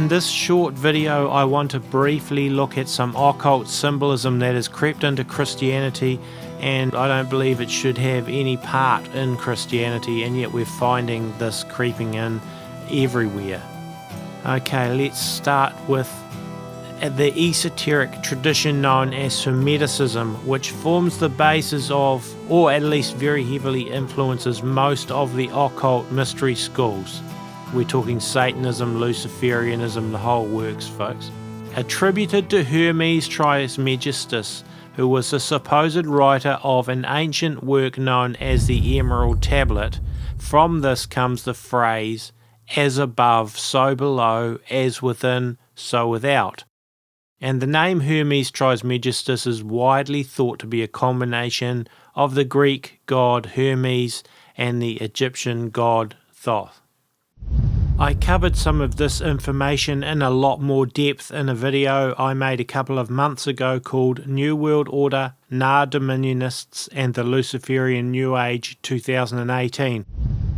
this short video I want to briefly look at some occult symbolism that has crept into Christianity, and I don't believe it should have any part in Christianity, and yet we're finding this creeping in everywhere. Okay, let's start with the esoteric tradition known as Hermeticism, which forms the basis of, or at least very heavily influences, most of the occult mystery schools. We're talking Satanism, Luciferianism, the whole works, folks. Attributed to Hermes Trismegistus, who was the supposed writer of an ancient work known as the Emerald Tablet. From this comes the phrase, as above, so below, as within, so without. And the name Hermes Trismegistus is widely thought to be a combination of the Greek god Hermes and the Egyptian god Thoth. I covered some of this information in a lot more depth in a video I made a couple of months ago called New World Order, Dominionists and the Luciferian New Age 2018.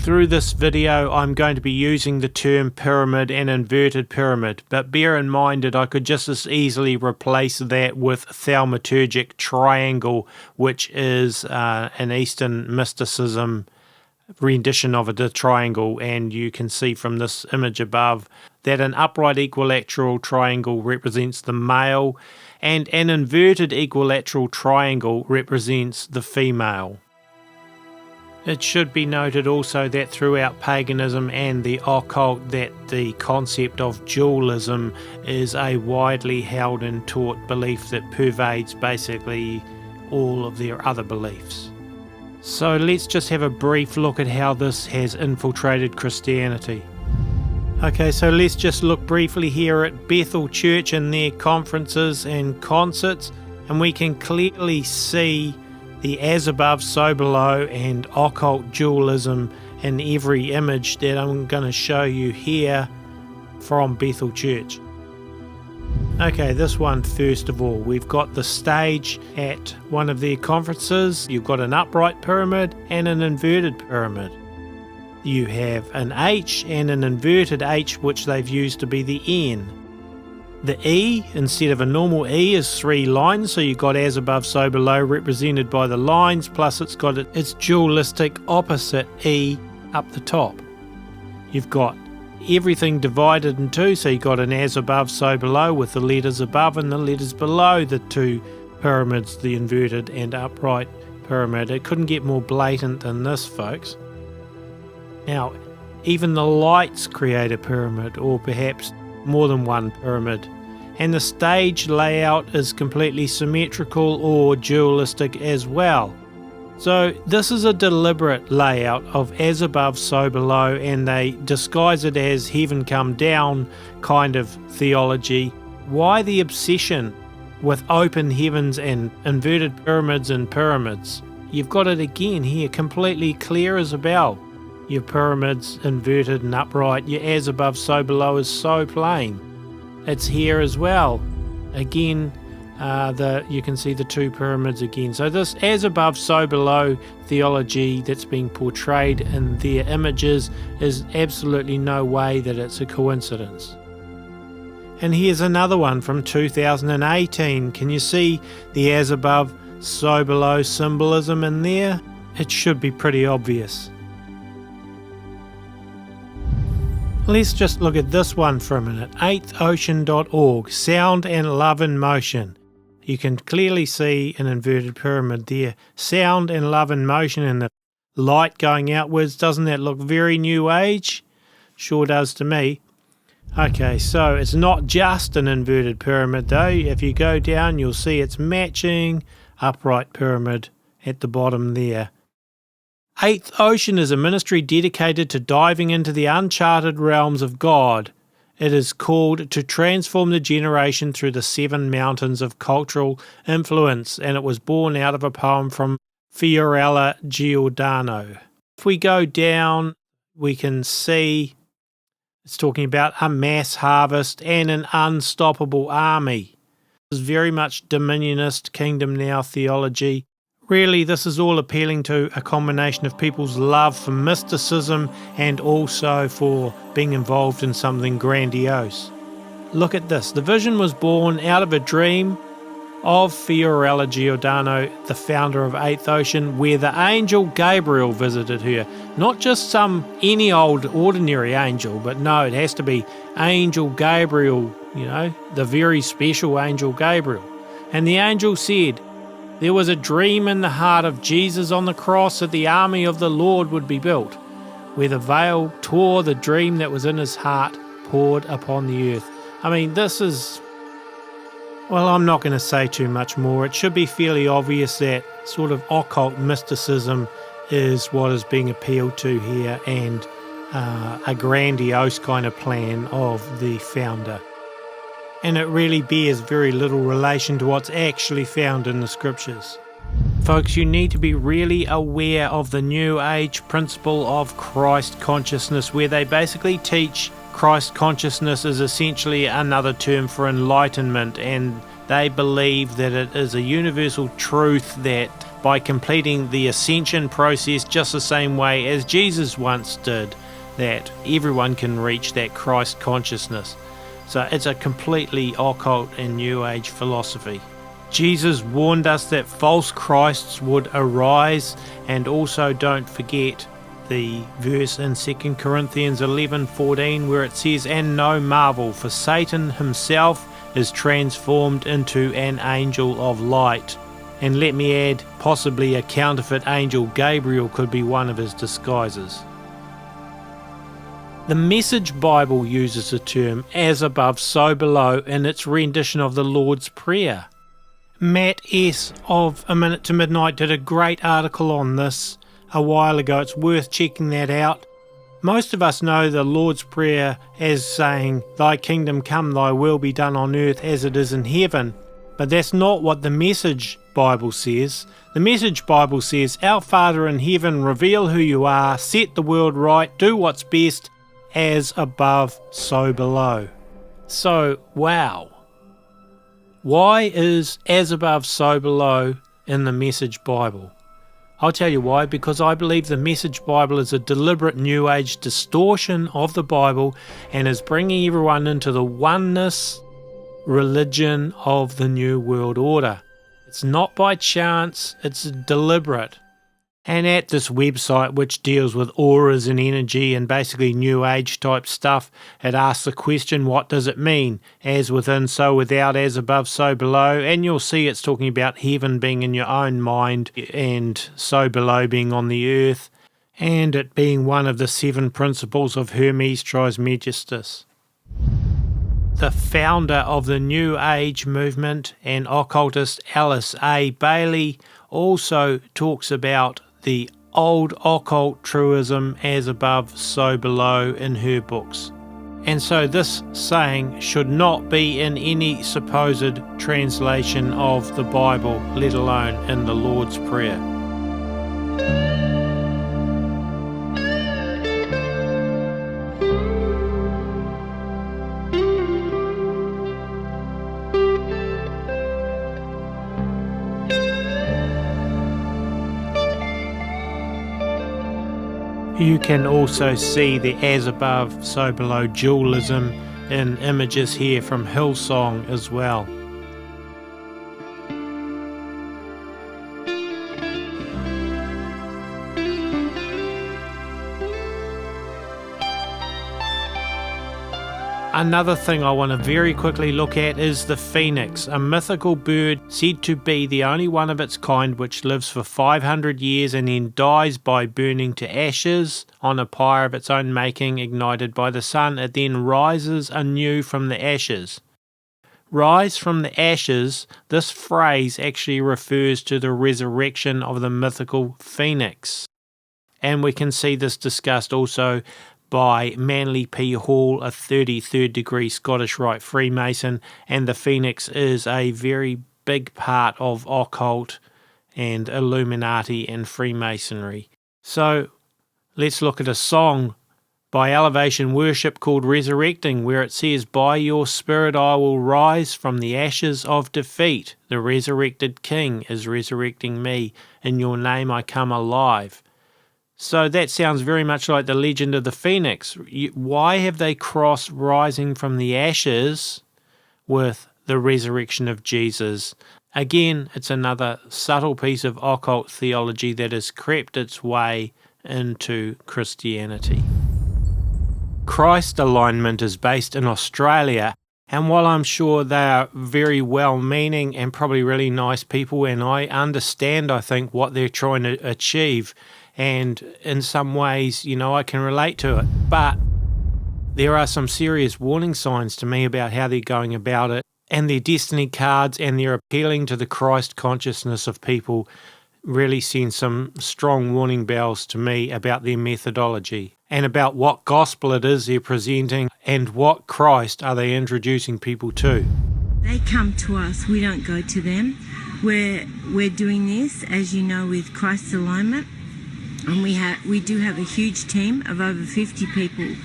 Through this video I'm going to be using the term pyramid and inverted pyramid, but bear in mind that I could just as easily replace that with thaumaturgic triangle, which is an Eastern mysticism rendition of the triangle, and you can see from this image above that an upright equilateral triangle represents the male and an inverted equilateral triangle represents the female. It should be noted also that throughout paganism and the occult that the concept of dualism is a widely held and taught belief that pervades basically all of their other beliefs. So let's just have a brief look at how this has infiltrated Christianity. Okay, so let's just look briefly here at Bethel Church and their conferences and concerts, and we can clearly see the as above, so below and occult dualism in every image that I'm going to show you here from Bethel Church. Okay, this one first of all, we've got the stage at one of their conferences. You've got an upright pyramid and an inverted pyramid. You have an H and an inverted H, which they've used to be the N. The E, instead of a normal E, is 3 lines, so you've got as above, so below represented by the lines, plus it's got its dualistic opposite E up the top. You've got everything divided in two, so you've got an as above, so below with the letters above and the letters below the two pyramids, the inverted and upright pyramid. It couldn't get more blatant than this, folks. Now, even the lights create a pyramid, or perhaps more than one pyramid, and the stage layout is completely symmetrical or dualistic as well. So this is a deliberate layout of as above, so below, and they disguise it as heaven come down kind of theology. Why the obsession with open heavens and inverted pyramids and pyramids? You've got it again here, completely clear as a bell. Your pyramids inverted and upright, your as above, so below is so plain. It's here as well. Again, you can see the two pyramids again. So this as above, so below theology that's being portrayed in their images is absolutely no way that it's a coincidence. And here's another one from 2018. Can you see the as above, so below symbolism in there? It should be pretty obvious. Let's just look at this one for a minute. 8thocean.org, Sound and Love in Motion. You can clearly see an inverted pyramid there. Sound and love in motion and the light going outwards. Doesn't that look very New Age? Sure does to me. Okay, so it's not just an inverted pyramid though. If you go down, you'll see it's matching upright pyramid at the bottom there. Eighth Ocean is a ministry dedicated to diving into the uncharted realms of God. It is called to transform the generation through the 7 mountains of cultural influence, and it was born out of a poem from Fiorella Giordano. If we go down, we can see it's talking about a mass harvest and an unstoppable army. This is very much dominionist kingdom now theology. Really, this is all appealing to a combination of people's love for mysticism and also for being involved in something grandiose. Look at this. The vision was born out of a dream of Fiorella Giordano, the founder of Eighth Ocean, where the angel Gabriel visited her. Not just any old ordinary angel, but no, it has to be Angel Gabriel, the very special Angel Gabriel. And the angel said, "There was a dream in the heart of Jesus on the cross that the army of the Lord would be built, where the veil tore, the dream that was in his heart poured upon the earth." I mean, this is... Well, I'm not going to say too much more. It should be fairly obvious that sort of occult mysticism is what is being appealed to here, and a grandiose kind of plan of the founder. And it really bears very little relation to what's actually found in the scriptures. Folks, you need to be really aware of the New Age principle of Christ consciousness, where they basically teach Christ consciousness is essentially another term for enlightenment, and they believe that it is a universal truth that by completing the ascension process just the same way as Jesus once did, that everyone can reach that Christ consciousness. So it's a completely occult and New Age philosophy. Jesus warned us that false Christs would arise, and also don't forget the verse in 2 Corinthians 11:14 where it says, "And no marvel, for Satan himself is transformed into an angel of light." And let me add, possibly a counterfeit angel Gabriel could be one of his disguises. The Message Bible uses the term "as above, so below" in its rendition of the Lord's Prayer. Matt S. of A Minute to Midnight did a great article on this a while ago. It's worth checking that out. Most of us know the Lord's Prayer as saying, "Thy kingdom come, thy will be done on earth as it is in heaven." But that's not what the Message Bible says. The Message Bible says, "Our Father in heaven, reveal who you are, set the world right, do what's best, as above, so below." So, wow. Why is "as above, so below" in the Message Bible? I'll tell you why, because I believe the Message Bible is a deliberate New Age distortion of the Bible and is bringing everyone into the oneness religion of the New World Order. It's not by chance, it's deliberate. And at this website, which deals with auras and energy and basically New Age type stuff, it asks the question, what does it mean? As within, so without, as above, so below. And you'll see it's talking about heaven being in your own mind and so below being on the earth, and it being one of the 7 principles of Hermes Trismegistus. The founder of the New Age movement and occultist Alice A. Bailey also talks about the old occult truism "as above, so below" in her books. And so this saying should not be in any supposed translation of the Bible, let alone in the Lord's Prayer. You can also see the "as above, so below" dualism in images here from Hillsong as well. Another thing I want to very quickly look at is the phoenix, a mythical bird said to be the only one of its kind which lives for 500 years and then dies by burning to ashes on a pyre of its own making, ignited by the sun. It then rises anew from the ashes. Rise from the ashes, this phrase actually refers to the resurrection of the mythical phoenix. And we can see this discussed also by Manly P. Hall, a 33rd degree Scottish Rite Freemason, and the Phoenix is a very big part of occult and Illuminati and Freemasonry. So let's look at a song by Elevation Worship called Resurrecting, where it says, "By your spirit I will rise from the ashes of defeat. The resurrected King is resurrecting me. In your name I come alive." So that sounds very much like the legend of the phoenix. Why have they crossed rising from the ashes with the resurrection of Jesus? Again, it's another subtle piece of occult theology that has crept its way into Christianity. Christ alignment is based in Australia, and while I'm sure they are very well-meaning and probably really nice people, and I understand, I think, what they're trying to achieve, and in some ways, I can relate to it, but there are some serious warning signs to me about how they're going about it, and their destiny cards, and their appealing to the Christ consciousness of people really send some strong warning bells to me about their methodology and about what gospel it is they're presenting and what Christ are they introducing people to. They come to us, we don't go to them. We're doing this, as you know, with Christ's alignment, and we do have a huge team of over 50 people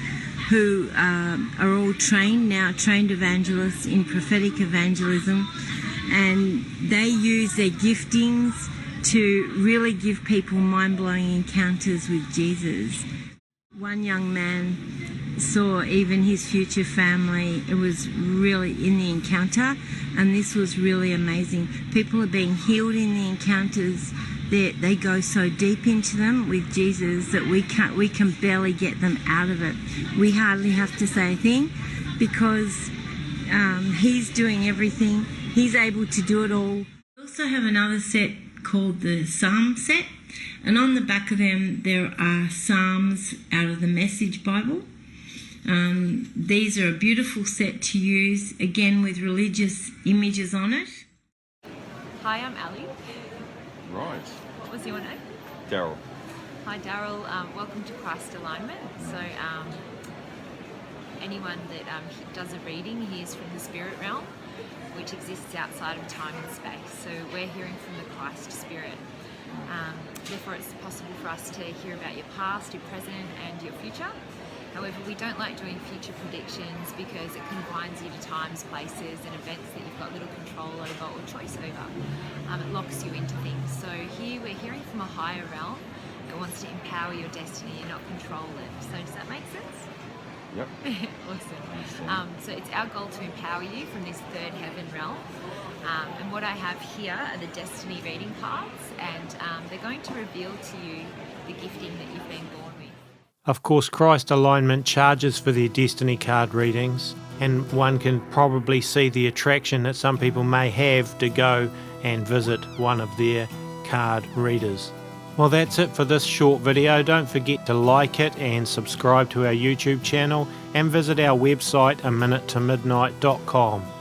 who are all trained evangelists in prophetic evangelism, and they use their giftings to really give people mind-blowing encounters with Jesus. One young man saw even his future family. It was really in the encounter, and this was really amazing. People are being healed in the encounters. They go so deep into them with Jesus that we can barely get them out of it. We hardly have to say a thing because he's doing everything. He's able to do it all. We also have another set called the Psalm set, and on the back of them there are Psalms out of the Message Bible. These are a beautiful set to use, again with religious images on it. Hi, I'm Ali. Right. What was your name? Daryl. Hi Daryl, welcome to Christ Alignment. So anyone that does a reading hears from the spirit realm, which exists outside of time and space. So we're hearing from the Christ Spirit. Therefore it's possible for us to hear about your past, your present and your future. However, we don't like doing future predictions because it confines you to times, places and events that you've got little control over or choice over. It locks you into things. So here we're hearing from a higher realm that wants to empower your destiny and not control it. So does that make sense? Yep. Awesome. So it's our goal to empower you from this third heaven realm. And what I have here are the destiny reading cards, and they're going to reveal to you the gifting that you've been born with. Of course, Christ Alignment charges for their destiny card readings, and one can probably see the attraction that some people may have to go and visit one of their card readers. Well, that's it for this short video. Don't forget to like it and subscribe to our YouTube channel, and visit our website aminutetomidnight.com.